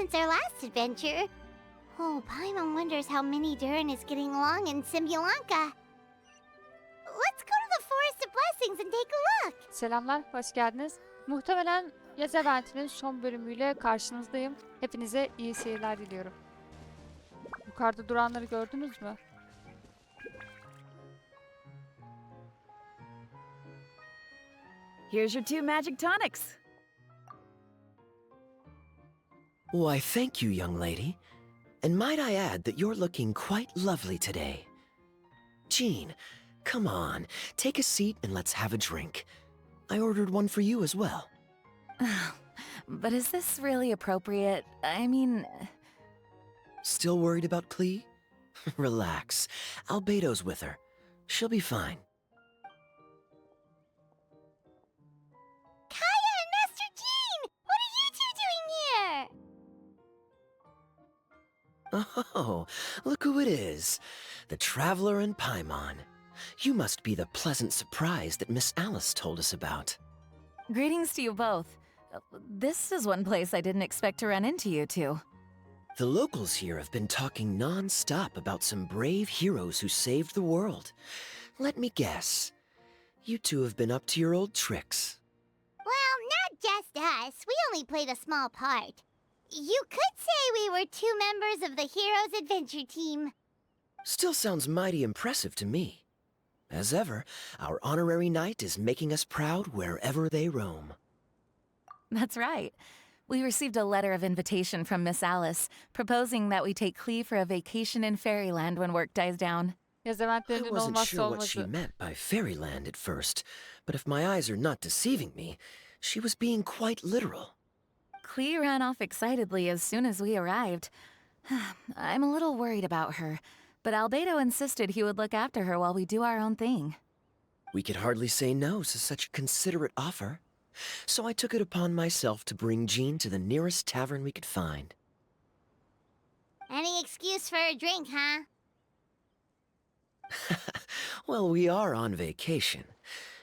since our last adventure. Oh, Paimon wonders how mini Durin is getting along in Simulanka. Let's go to the Forest of Blessings and take a look. Selamlar, hoş geldiniz. Muhtemelen Yaz eventinin son bölümüyle karşınızdayım. Hepinize iyi seyirler diliyorum. Yukarıda duranları gördünüz mü? Here's your 2 magic tonics. Why, thank you, young lady. And might I add that you're looking quite lovely today. Jean, come on, take a seat and let's have a drink. I ordered one for you as well. But is this really appropriate? I mean... Still worried about Klee? Relax. Albedo's with her. She'll be fine. Kaya and Master Jean! What are you two doing here? Oh, look who it is. The Traveler and Paimon. You must be the pleasant surprise that Miss Alice told us about. Greetings to you both. This is one place I didn't expect to run into you two. The locals here have been talking non-stop about some brave heroes who saved the world. Let me guess. You two have been up to your old tricks. Well, not just us. We only played a small part. You could say we were 2 members of the Heroes Adventure Team. Still sounds mighty impressive to me. As ever, our honorary knight is making us proud wherever they roam. That's right. We received a letter of invitation from Miss Alice, proposing that we take Klee for a vacation in Fairyland when work dies down. Yaz I eventlerinin wasn't olmazsa sure what she olmazı. meant by Fairyland at first, but if my eyes are not deceiving me, she was being quite literal. Klee ran off excitedly as soon as we arrived. I'm a little worried about her, but Albedo insisted he would look after her while we do our own thing. We could hardly say no to such a considerate offer, so I took it upon myself to bring Jean to the nearest tavern we could find. Any excuse for a drink, huh? Well, we are on vacation.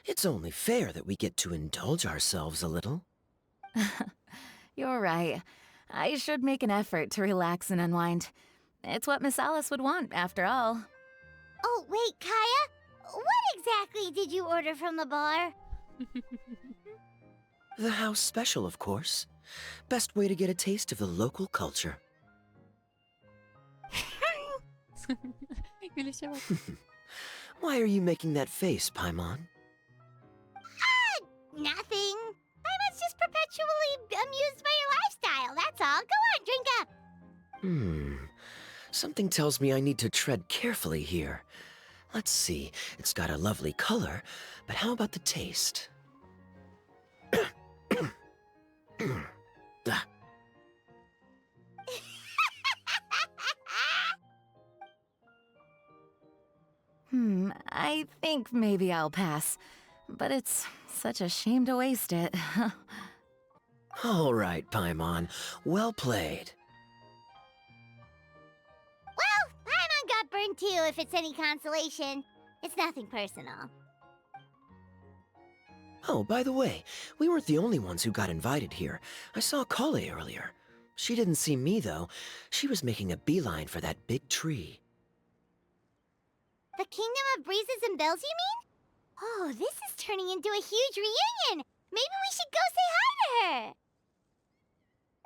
It's only fair that we get to indulge ourselves a little. You're right. I should make an effort to relax and unwind. It's what Miss Alice would want, after all. Oh, wait, Kaya? What exactly did you order from the bar? The house special, of course. Best way to get a taste of the local culture. Gülüşe bak. Why are you making that face, Paimon? Nothing. I was just perpetually amused by your lifestyle, that's all. Go on, drink up. Something tells me I need to tread carefully here. Let's see, it's got a lovely color, but how about the taste? Ah, I think maybe I'll pass. But it's such a shame to waste it. all right, Paimon. Well played. Well, Paimon got burned too, if it's any consolation. It's nothing personal. Oh, by the way, we weren't the only ones who got invited here. I saw Kale earlier. She didn't see me, though. She was making a beeline for that big tree. The Kingdom of Breezes and Bells, you mean? Oh, this is turning into a huge reunion. Maybe we should go say hi to her.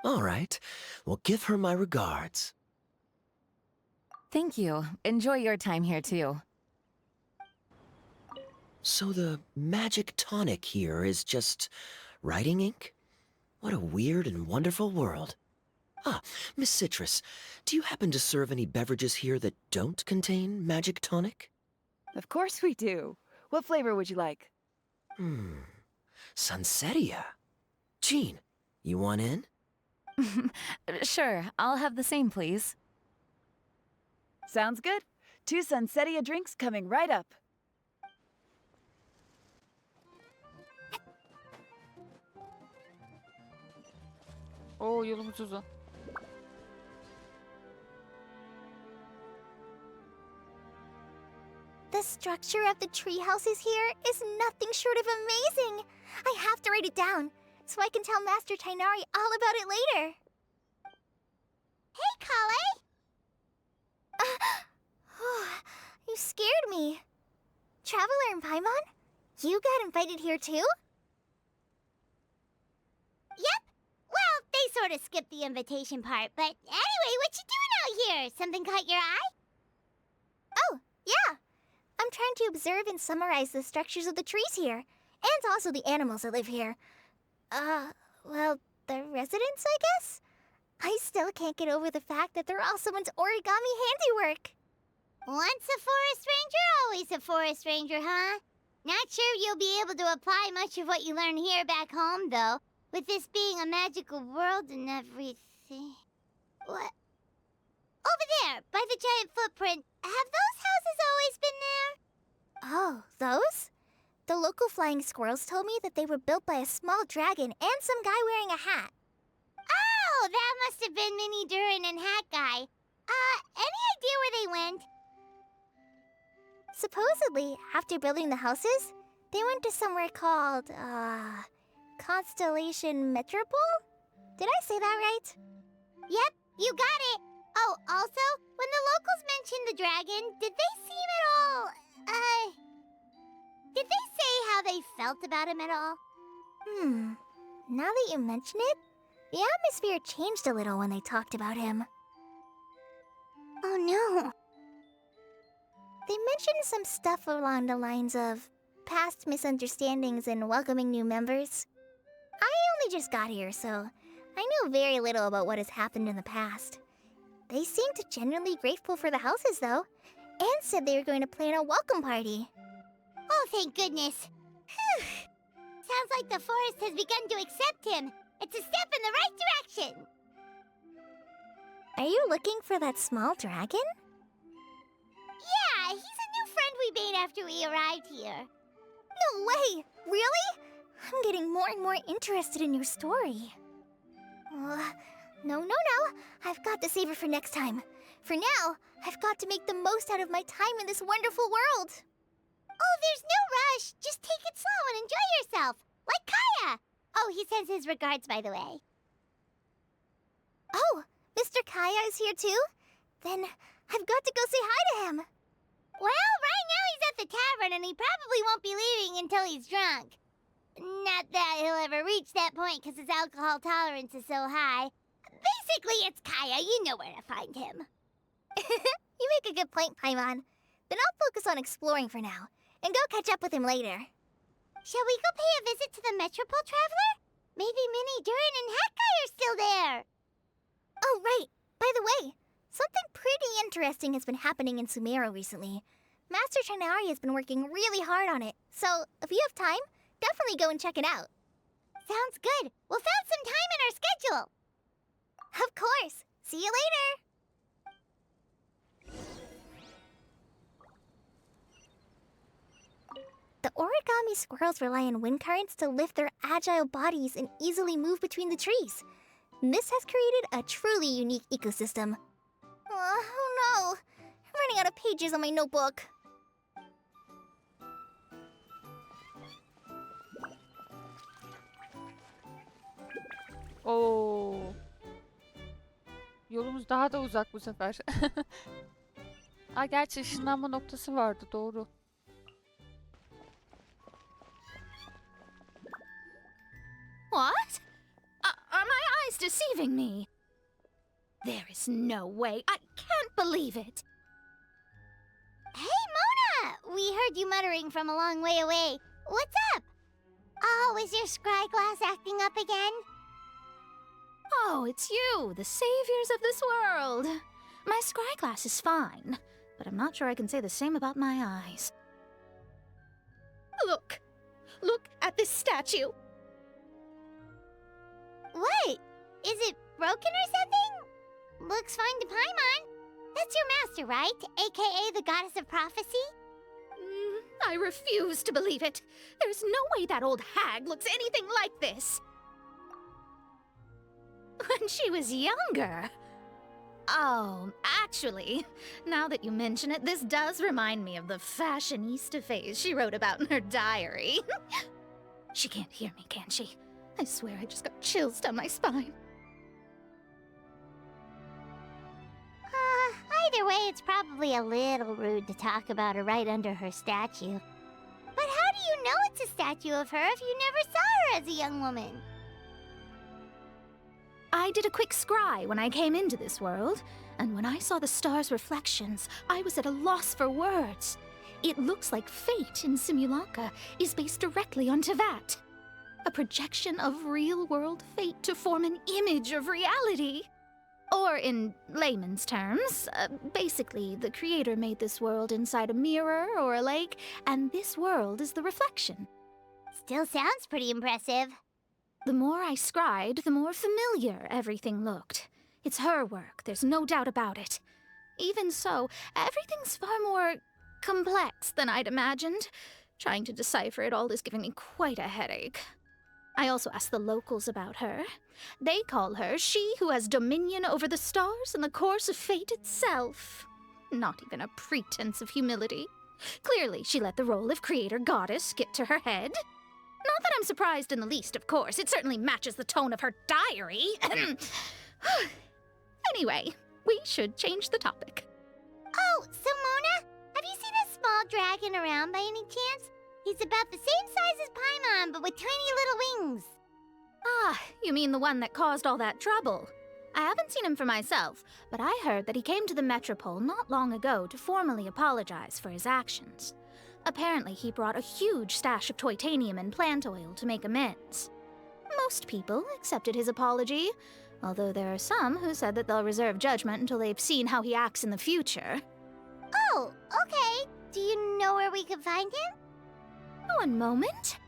All right, well, give her my regards. Thank you. Enjoy your time here, too. So the magic tonic here is just writing ink? What a weird and wonderful world. Ah, Miss Citrus, do you happen to serve any beverages here that don't contain magic tonic? Of course we do. What flavor would you like? Sunsetia. Jean, you want in? Sure, I'll have the same, please. Sounds good. 2 Sunsetia drinks coming right up. Oo, yolumuz uzun. The structure of the tree houses here is nothing short of amazing. I have to write it down, so I can tell Master Tainari all about it later. Holly? You scared me. Traveler and Paimon? You got invited here too? Yep. Well, they sort of skipped the invitation part, but anyway, what you doing out here? Something caught your eye? Oh, yeah. I'm trying to observe and summarize the structures of the trees here, and also the animals that live here. Well, the residents, I guess? I still can't get over the fact that they're all someone's origami handiwork. Once a forest ranger, always a forest ranger, huh? Not sure you'll be able to apply much of what you learn here back home, though, with this being a magical world and everything. What? Over there, by the giant footprint. Have those houses always been there? Oh, those? The local flying squirrels told me that they were built by a small dragon and some guy wearing a hat. Oh, that must have been Mini Durin and Hat Guy. Any idea where they went? Supposedly, after building the houses, they went to somewhere called, Constellation Metropole? Did I say that right? Yep, you got it. Oh, also, when the locals mentioned the dragon, did they seem at all, did they say how they felt about him at all? Now that you mention it, the atmosphere changed a little when they talked about him. Oh no. They mentioned some stuff along the lines of past misunderstandings and welcoming new members. I only just got here, so I know very little about what has happened in the past. They seemed genuinely grateful for the houses, though, and said they were going to plan a welcome party. Oh, thank goodness. Whew. Sounds like the forest has begun to accept him. It's a step in the right direction. Are you looking for that small dragon? Yeah, he's a new friend we made after we arrived here. No way! Really? I'm getting more and more interested in your story. No. I've got to save it for next time. For now, I've got to make the most out of my time in this wonderful world. Oh, there's no rush. Just take it slow and enjoy yourself. Like Kaya. Oh, he sends his regards, by the way. Oh, Mr. Kaya is here too? Then I've got to go say hi to him. Well, right now he's at the tavern and he probably won't be leaving until he's drunk. Not that he'll ever reach that point because his alcohol tolerance is so high. Basically, it's Kaya. You know where to find him. You make a good point, Paimon. Then I'll focus on exploring for now, and go catch up with him later. Shall we go pay a visit to the Metropole, Traveler? Maybe Mini, Durin, and Hat Guy are still there. Oh, right. By the way, something pretty interesting has been happening in Sumeru recently. Master Shinari has been working really hard on it, so if you have time, definitely go and check it out. Sounds good. We'll find some time in our schedule. Of course. See you later. The origami squirrels rely on wind currents to lift their agile bodies and easily move between the trees. This has created a truly unique ecosystem. Oh no! I'm running out of pages on my notebook. Oo. Yolumuz daha da uzak bu sefer. Gerçi ışınlanma noktası vardı, doğru. What? Are my eyes deceiving me? There is no way. I can't believe it. Hey, Mona! We heard you muttering from a long way away. What's up? Oh, is your scry glass acting up again? Oh, it's you, the saviors of this world. My scry glass is fine, but I'm not sure I can say the same about my eyes. Look! Look at this statue! What? Is it broken or something? Looks fine to Paimon. That's your master, right? AKA the goddess of prophecy? I refuse to believe it. There's no way that old hag looks anything like this. When she was younger. Oh, actually, now that you mention it, this does remind me of the fashionista phase she wrote about in her diary. She can't hear me, can she? I swear I just got chills down my spine. say it's probably a little rude to talk about her right under her statue. But how do you know it's a statue of her if you never saw her as a young woman? I did a quick scry when I came into this world, and when I saw the stars' reflections, I was at a loss for words. It looks like fate in Simulanka is based directly on Tevat. A projection of real-world fate to form an image of reality. Or in layman's terms, basically the creator made this world inside a mirror or a lake, and this world is the reflection. Still sounds pretty impressive. The more I scried, the more familiar everything looked. It's her work, there's no doubt about it. Even so, everything's far more complex than I'd imagined. Trying to decipher it all is giving me quite a headache. I also asked the locals about her. They call her she who has dominion over the stars and the course of fate itself. Not even a pretense of humility. Clearly, she let the role of creator goddess get to her head. Not that I'm surprised in the least, of course. It certainly matches the tone of her diary. Anyway, we should change the topic. Oh, so Mona, have you seen a small dragon around by any chance? He's about the same size as Paimon, but with tiny little wings. Ah, you mean the one that caused all that trouble? I haven't seen him for myself, but I heard that he came to the Metropole not long ago to formally apologize for his actions. Apparently, he brought a huge stash of titanium and plant oil to make amends. Most people accepted his apology, although there are some who said that they'll reserve judgment until they've seen how he acts in the future. Oh, okay. Do you know where we can find him? One moment.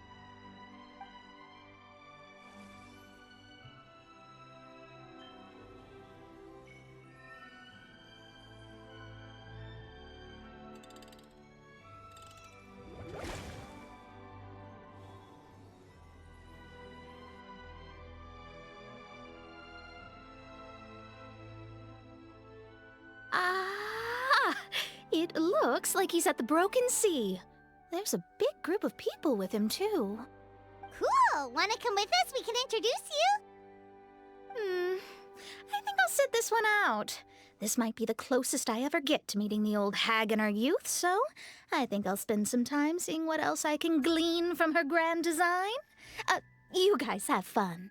Ah, it looks like he's at the Broken Sea. There's a big group of people with him, too. Cool. Want to come with us? We can introduce you. I think I'll sit this one out. This might be the closest I ever get to meeting the old hag in her youth, so I think I'll spend some time seeing what else I can glean from her grand design. You guys have fun.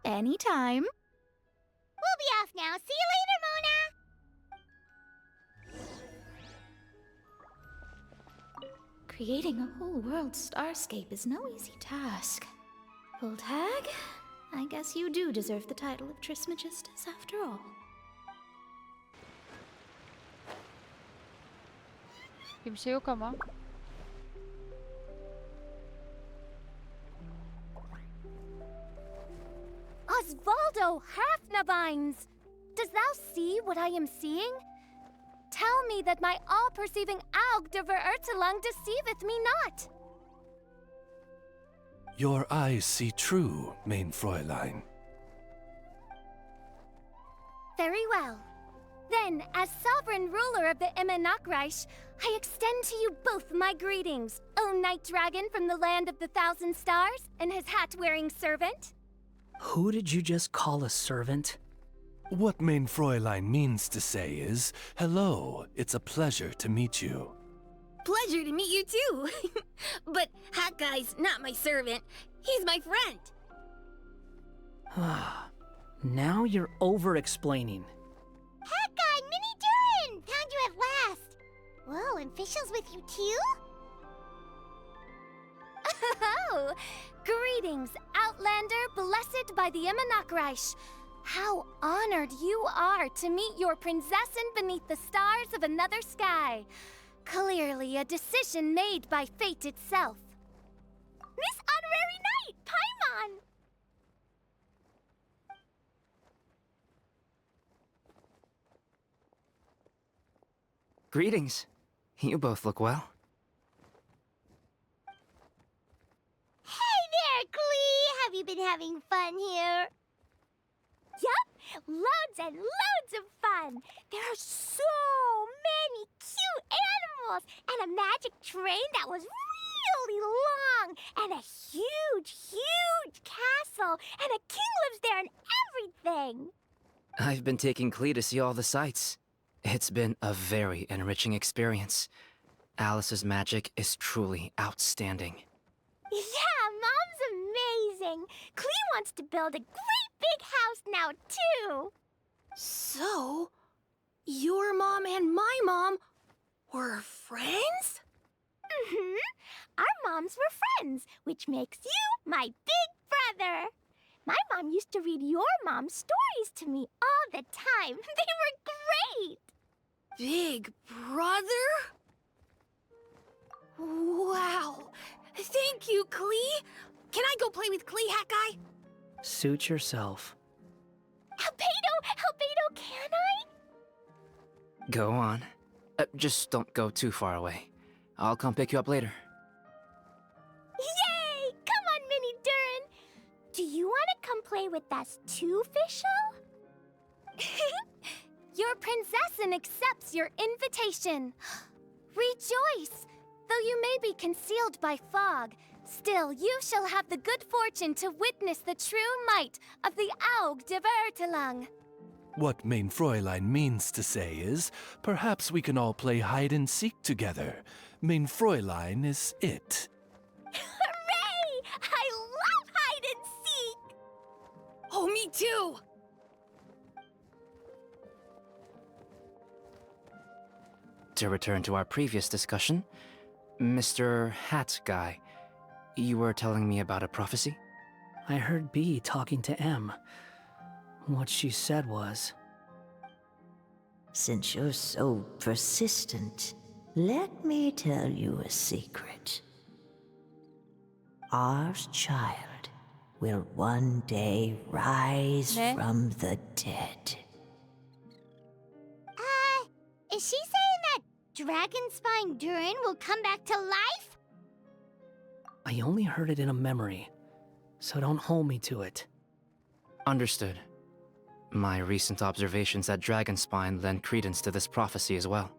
Anytime. We'll be off now. See you later, Mona. Creating a whole world starscape is no easy task. Old hag, I guess you do deserve the title of Trismegistus after all. Kimse yok ama. Osvaldo Hafnavines! Does thou see what I am seeing? Tell me that my all-perceiving Aug de Verurtelung deceiveth me not. Your eyes see true, mein Fräulein. Very well. Then, as sovereign ruler of the Immenachreich, I extend to you both my greetings, O Night Dragon from the land of the Thousand Stars and his hat-wearing servant. Who did you just call a servant? What mein Fräulein means to say is, hello, it's a pleasure to meet you. Pleasure to meet you too. But Hat Guy's not my servant. He's my friend. Now you're over-explaining. Hat Guy, Mini Durin! Found you at last. Whoa, and Fischl's with you too? Oh, greetings, Outlander blessed by the Immenachreich. How honored you are to meet your princessin beneath the stars of another sky. Clearly a decision made by fate itself. Miss Honorary Knight, Paimon! Greetings. You both look well. Hey there, Glee! Have you been having fun here? Yup, loads and loads of fun. There are so many cute animals and a magic train that was really long and a huge, huge castle and a king lives there and everything. I've been taking Clee to see all the sights. It's been a very enriching experience. Alice's magic is truly outstanding. Yeah, Mom's amazing. Clea wants to build a great big house now, too. So, your mom and my mom were friends? Mm-hmm. Our moms were friends, which makes you my big brother. My mom used to read your mom's stories to me all the time. They were great. Big brother? Wow. Thank you, Clea. Can I go play with Clea, Hat Guy? Suit yourself. Albedo, can I? Go on. Just don't go too far away. I'll come pick you up later. Yay! Come on, Mini Durin. Do you want to come play with us too, Fischl? Your princessin accepts your invitation. Rejoice! Though you may be concealed by fog, still you shall have the good fortune to witness the true might of the Aug de Vertelang. What mein Fräulein means to say is, perhaps we can all play hide and seek together. Mein Fräulein is it. Hooray! I love hide and seek! Oh, me too! To return to our previous discussion, Mr. Hat Guy, you were telling me about a prophecy? I heard B talking to M. What she said was... Since you're so persistent, let me tell you a secret. Our child will one day rise Ne? from the dead. Is she saying that Dragon Spine Durin will come back to life? I only heard it in a memory, so don't hold me to it. Understood. My recent observations at Dragonspine lend credence to this prophecy as well.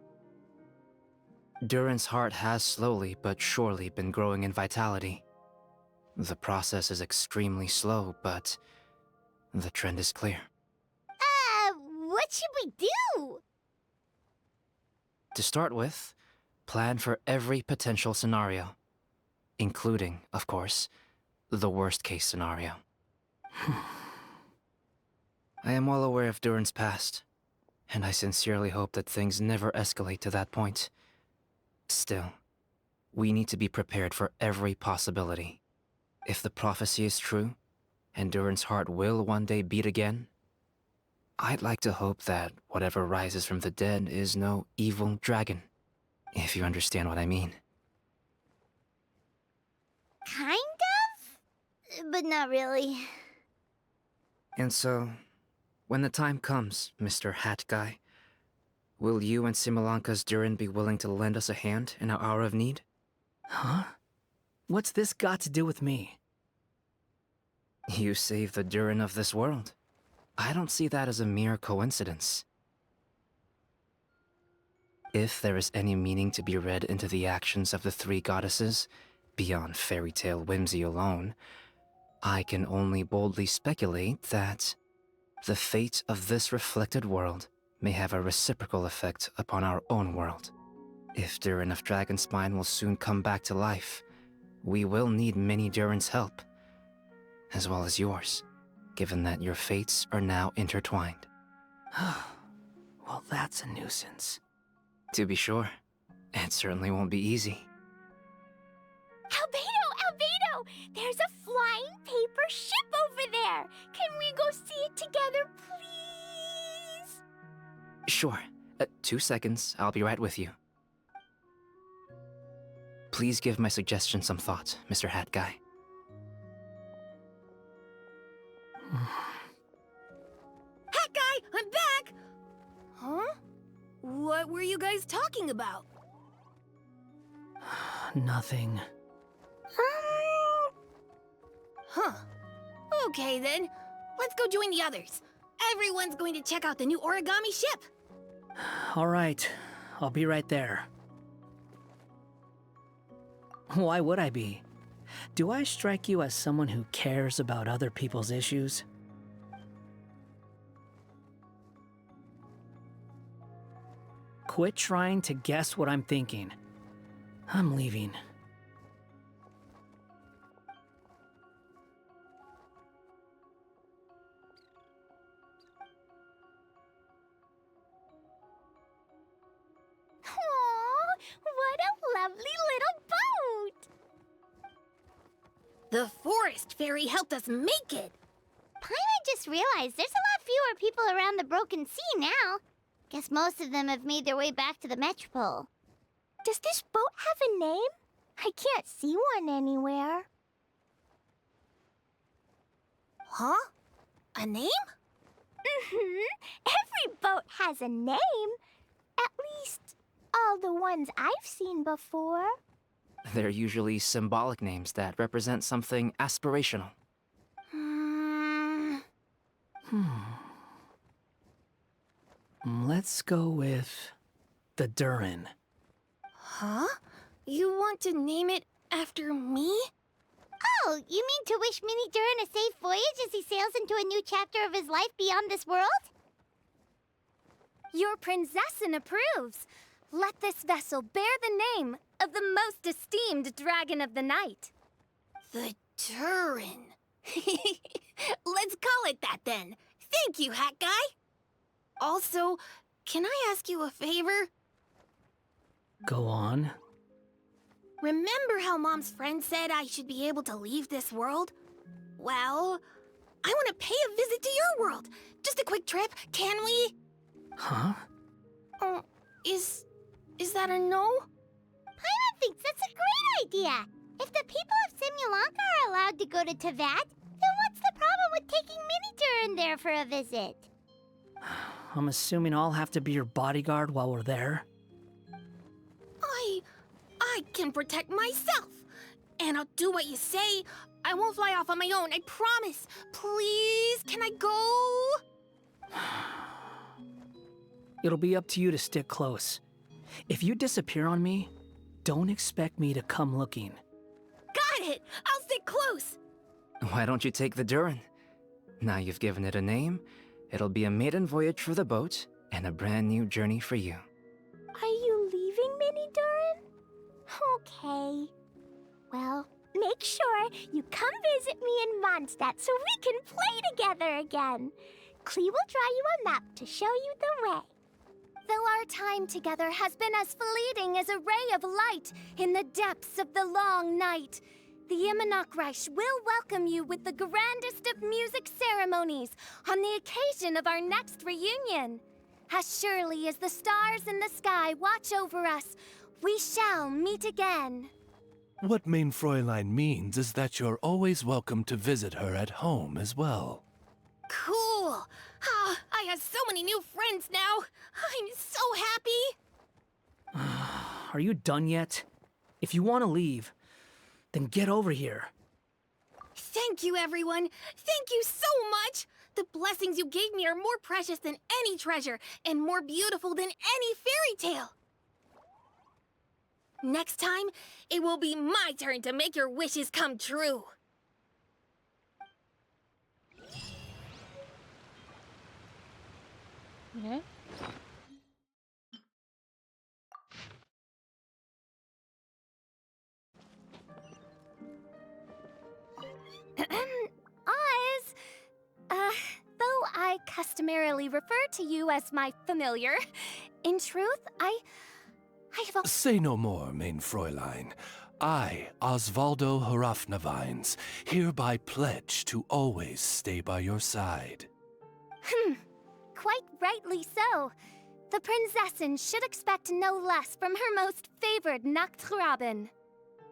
Durin's heart has slowly but surely been growing in vitality. The process is extremely slow, but the trend is clear. What should we do? To start with, plan for every potential scenario, including, of course, the worst-case scenario. I am well aware of Durin's past, and I sincerely hope that things never escalate to that point. Still, we need to be prepared for every possibility. If the prophecy is true, and Durin's heart will one day beat again, I'd like to hope that whatever rises from the dead is no evil dragon, if you understand what I mean. Kind of? But not really. And so, when the time comes, Mr. Hat Guy, will you and Simulanka's Durin be willing to lend us a hand in our hour of need? Huh? What's this got to do with me? You saved the Durin of this world. I don't see that as a mere coincidence. If there is any meaning to be read into the actions of the three goddesses, beyond fairy tale whimsy alone, I can only boldly speculate that the fate of this reflected world may have a reciprocal effect upon our own world. If Durin of Dragonspine will soon come back to life, we will need many Durin's help, as well as yours, given that your fates are now intertwined. Well, that's a nuisance. To be sure, it certainly won't be easy. Albedo! There's a flying paper ship over there! Can we go see it together, please? Sure. 2 seconds, I'll be right with you. Please give my suggestion some thought, Mr. Hat Guy. Hat Guy, I'm back! Huh? What were you guys talking about? Nothing. Huh. Okay then, let's go join the others. Everyone's going to check out the new origami ship. All right, I'll be right there. Why would I be? Do I strike you as someone who cares about other people's issues? quit trying to guess what I'm thinking. I'm leaving. Aww, what a lovely little boat! The forest fairy helped us make it. Paimon just realized there's a lot fewer people around the broken sea now. Guess most of them have made their way back to the metropole. Does this boat have a name? I can't see one anywhere. Huh? A name? Every boat has a name. At least, all the ones I've seen before. They're usually symbolic names that represent something aspirational. Let's go with the Durin. Huh? You want to name it after me? Oh, you mean to wish Mini Durin a safe voyage as he sails into a new chapter of his life beyond this world? Your princessin approves. Let this vessel bear the name of the most esteemed dragon of the night. The Durin. Let's call it that then. Thank you, Hat Guy. Also, can I ask you a favor? Go on. Remember how Mom's friend said I should be able to leave this world? Well, I want to pay a visit to your world. Just a quick trip, can we? Huh? Is that a no? Paimon thinks that's a great idea. If the people of Simulanka are allowed to go to Teyvat, then what's the problem with taking Mini Durin there for a visit? I'm assuming I'll have to be your bodyguard while we're there. I can protect myself. And I'll do what you say. I won't fly off on my own, I promise. Please, can I go? It'll be up to you to stick close. If you disappear on me, don't expect me to come looking. Got it! I'll stick close! Why don't you take the Durin? Now you've given it a name, it'll be a maiden voyage for the boat and a brand new journey for you. Are you leaving, Mini Durin? Okay. Well, make sure you come visit me in Mondstadt so we can play together again. Klee will draw you a map to show you the way. Though our time together has been as fleeting as a ray of light in the depths of the long night, the Imanakreich will welcome you with the grandest of music ceremonies on the occasion of our next reunion. As surely as the stars in the sky watch over us, we shall meet again. What Mein Fräulein means is that you're always welcome to visit her at home as well. Cool! Ah, I have so many new friends now! I'm so happy! Are you done yet? If you want to leave, then get over here. Thank you, everyone! Thank you so much! The blessings you gave me are more precious than any treasure, and more beautiful than any fairy tale! Next time, it will be my turn to make your wishes come true! Ne? Oz, though I customarily refer to you as my familiar, in truth, I have a... Say no more, Mein Fräulein. I, Osvaldo Hrafnavines, hereby pledge to always stay by your side. Quite rightly so. The princessin should expect no less from her most favored Nachtraben.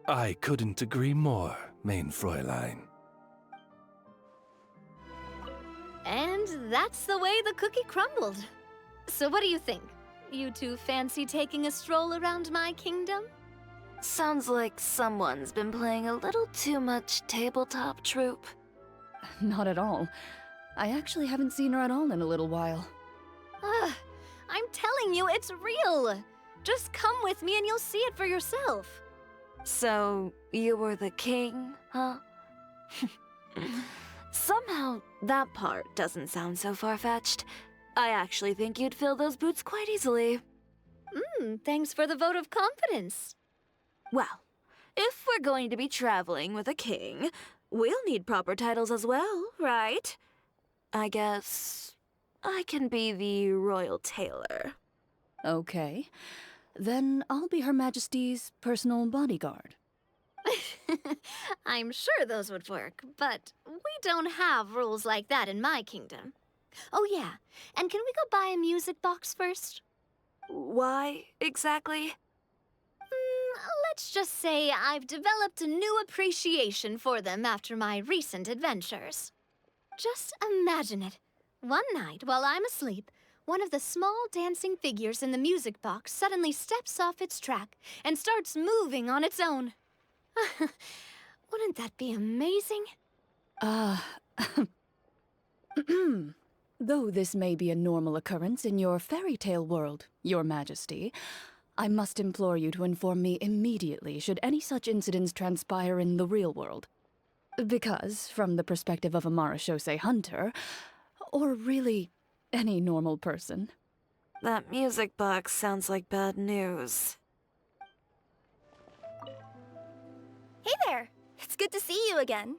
I couldn't agree more, Mein Fräulein. And that's the way the cookie crumbled. So what do you think? You two fancy taking a stroll around my kingdom? Sounds like someone's been playing a little too much tabletop troop. Not at all. I actually haven't seen her at all in a little while. I'm telling you, it's real. Just come with me and you'll see it for yourself. So, you were the king, huh? Somehow, that part doesn't sound so far-fetched. I actually think you'd fill those boots quite easily. Thanks for the vote of confidence. Well, if we're going to be traveling with a king, we'll need proper titles as well, right? I guess I can be the royal tailor. Okay. Then I'll be Her Majesty's personal bodyguard. I'm sure those would work, but we don't have rules like that in my kingdom. Oh yeah, and can we go buy a music box first? Why, exactly? Let's just say I've developed a new appreciation for them after my recent adventures. Just imagine it. One night, while I'm asleep, one of the small dancing figures in the music box suddenly steps off its track and starts moving on its own. Wouldn't that be amazing? Though this may be a normal occurrence in your fairy tale world, Your Majesty, I must implore you to inform me immediately should any such incidents transpire in the real world. Because, from the perspective of a marechaussee hunter, or really any normal person. That music box sounds like bad news. Hey there! It's good to see you again.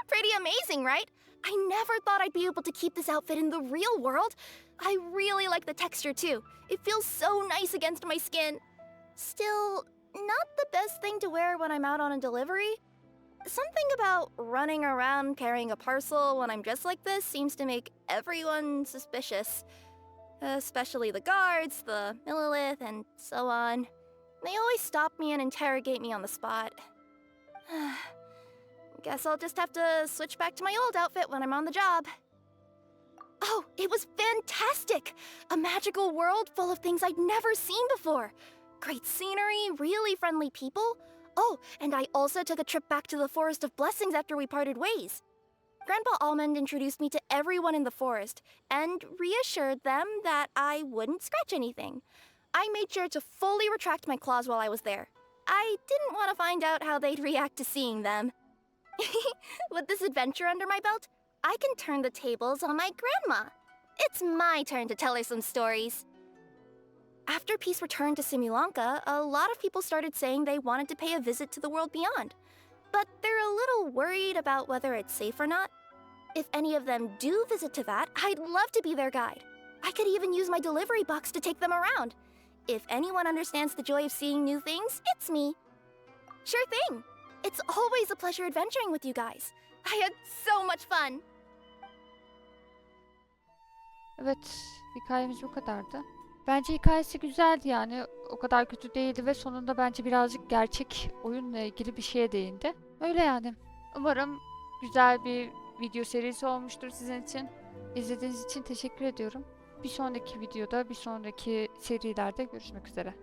Pretty amazing, right? I never thought I'd be able to keep this outfit in the real world. I really like the texture, too. It feels so nice against my skin. Still, not the best thing to wear when I'm out on a delivery. Something about running around carrying a parcel when I'm dressed like this seems to make everyone suspicious. Especially the guards, the Millilith, and so on. They always stop me and interrogate me on the spot. Guess I'll just have to switch back to my old outfit when I'm on the job. Oh, it was fantastic! A magical world full of things I'd never seen before. Great scenery, really friendly people. Oh, and I also took a trip back to the Forest of Blessings after we parted ways. Grandpa Almond introduced me to everyone in the forest and reassured them that I wouldn't scratch anything. I made sure to fully retract my claws while I was there. I didn't want to find out how they'd react to seeing them. With this adventure under my belt, I can turn the tables on my grandma. It's my turn to tell her some stories. After peace returned to Simulanka, a lot of people started saying they wanted to pay a visit to the world beyond. But they're a little worried about whether it's safe or not. If any of them do visit to that, I'd love to be their guide. I could even use my delivery box to take them around. If anyone understands the joy of seeing new things, it's me. Sure thing. It's always a pleasure adventuring with you guys. I had so much fun. Evet, hikayemiz bu kadardı. Bence hikayesi güzeldi yani. O kadar kötü değildi ve sonunda bence birazcık gerçek oyunla ilgili bir şeye değindi. Öyle yani. Umarım güzel bir video serisi olmuştur sizin için. İzlediğiniz için teşekkür ediyorum. Bir sonraki videoda, bir sonraki serilerde görüşmek üzere.